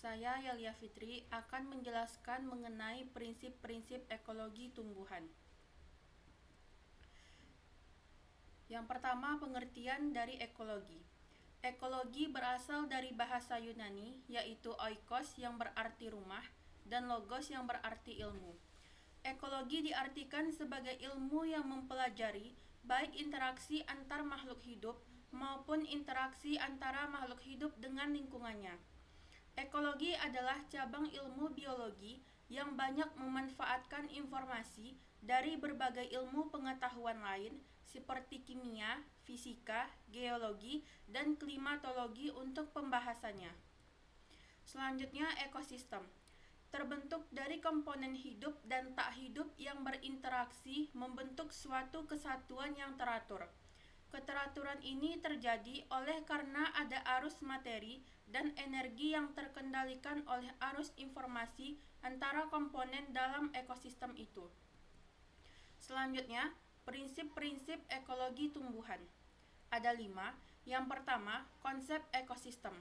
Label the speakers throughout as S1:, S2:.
S1: Saya Yalia Fitri akan menjelaskan mengenai prinsip-prinsip ekologi tumbuhan. Yang pertama, pengertian dari ekologi. Ekologi berasal dari bahasa Yunani, yaitu oikos yang berarti rumah, dan logos yang berarti ilmu. Ekologi diartikan sebagai ilmu yang mempelajari baik interaksi antar makhluk hidup maupun interaksi antara makhluk hidup dengan lingkungannya. Ekologi adalah cabang ilmu biologi yang banyak memanfaatkan informasi dari berbagai ilmu pengetahuan lain seperti kimia, fisika, geologi, dan klimatologi untuk pembahasannya. Selanjutnya, ekosistem terbentuk dari komponen hidup dan tak hidup yang berinteraksi membentuk suatu kesatuan yang teratur. Keteraturan ini terjadi oleh karena ada arus materi dan energi yang terkendalikan oleh arus informasi antara komponen dalam ekosistem itu. Selanjutnya, prinsip-prinsip ekologi tumbuhan. Ada 5. Yang pertama, konsep ekosistem.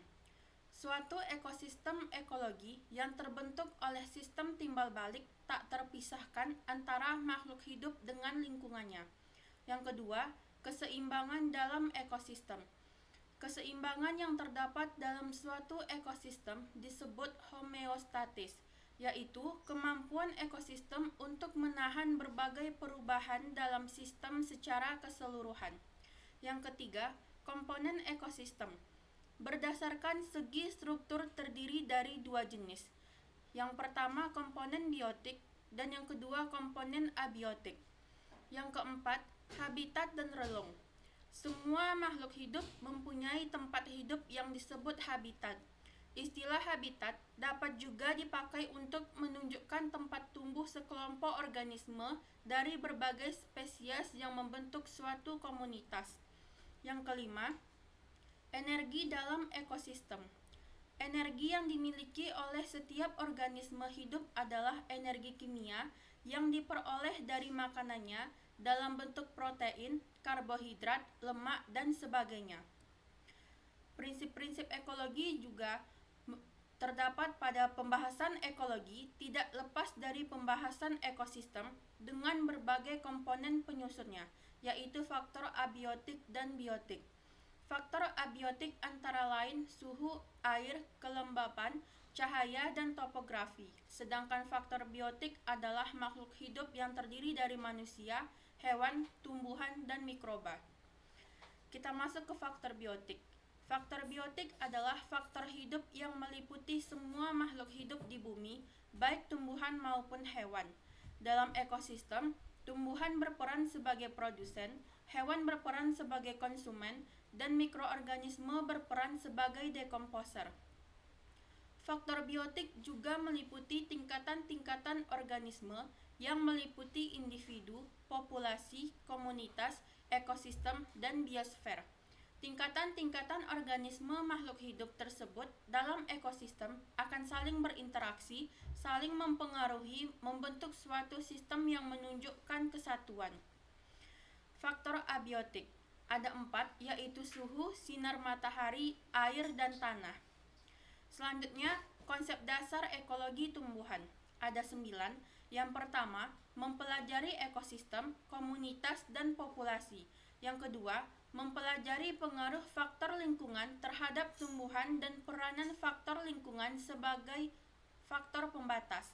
S1: Suatu ekosistem ekologi yang terbentuk oleh sistem timbal balik tak terpisahkan antara makhluk hidup dengan lingkungannya. Yang kedua, keseimbangan dalam ekosistem. Keseimbangan yang terdapat dalam suatu ekosistem disebut homeostatis, yaitu kemampuan ekosistem untuk menahan berbagai perubahan dalam sistem secara keseluruhan. Yang ketiga, komponen ekosistem. Berdasarkan segi struktur terdiri dari 2 jenis. Yang pertama komponen biotik dan yang kedua komponen abiotik. Yang keempat, habitat dan relung. Semua makhluk hidup mempunyai tempat hidup yang disebut habitat. Istilah habitat dapat juga dipakai untuk menunjukkan tempat tumbuh sekelompok organisme dari berbagai spesies yang membentuk suatu komunitas. Yang kelima, energi dalam ekosistem. Energi yang dimiliki oleh setiap organisme hidup adalah energi kimia yang diperoleh dari makanannya dalam bentuk protein, karbohidrat, lemak, dan sebagainya. Prinsip-prinsip ekologi juga terdapat pada pembahasan ekologi tidak lepas dari pembahasan ekosistem dengan berbagai komponen penyusunnya, yaitu faktor abiotik dan biotik. Faktor abiotik antara lain suhu, air, kelembapan, cahaya, dan topografi. Sedangkan faktor biotik adalah makhluk hidup yang terdiri dari manusia, hewan, tumbuhan, dan mikroba. Kita masuk ke faktor biotik. Faktor biotik adalah faktor hidup yang meliputi semua makhluk hidup di bumi, baik tumbuhan maupun hewan. Dalam ekosistem, tumbuhan berperan sebagai produsen, hewan berperan sebagai konsumen, dan mikroorganisme berperan sebagai dekomposer. Faktor biotik juga meliputi tingkatan-tingkatan organisme yang meliputi individu, populasi, komunitas, ekosistem, dan biosfer. Tingkatan-tingkatan organisme makhluk hidup tersebut dalam ekosistem akan saling berinteraksi, saling mempengaruhi, membentuk suatu sistem yang menunjukkan kesatuan. Faktor abiotik ada 4, yaitu suhu, sinar matahari, air, dan tanah. Selanjutnya, konsep dasar ekologi tumbuhan. Ada 9. Yang pertama, mempelajari ekosistem, komunitas, dan populasi. Yang kedua, mempelajari pengaruh faktor lingkungan terhadap tumbuhan dan peranan faktor lingkungan sebagai faktor pembatas.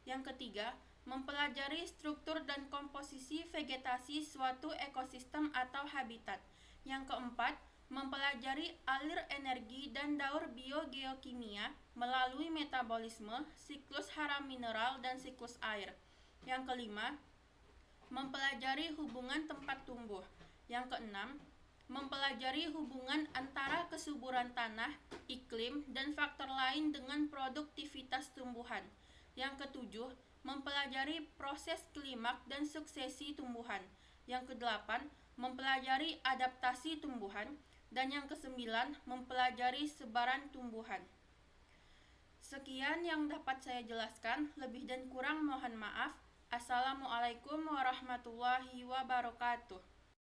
S1: Yang ketiga, mempelajari struktur dan komposisi vegetasi suatu ekosistem atau habitat. Yang keempat, mempelajari alir energi dan daur biogeokimia melalui metabolisme, siklus hara mineral, dan siklus air. Yang kelima, mempelajari hubungan tempat tumbuh. Yang keenam, mempelajari hubungan antara kesuburan tanah, iklim, dan faktor lain dengan produktivitas tumbuhan. Yang ketujuh, mempelajari proses klimak dan suksesi tumbuhan. Yang kedelapan, mempelajari adaptasi tumbuhan. Dan yang kesembilan, mempelajari sebaran tumbuhan. Sekian yang dapat saya jelaskan, lebih dan kurang mohon maaf. Assalamualaikum warahmatullahi wabarakatuh.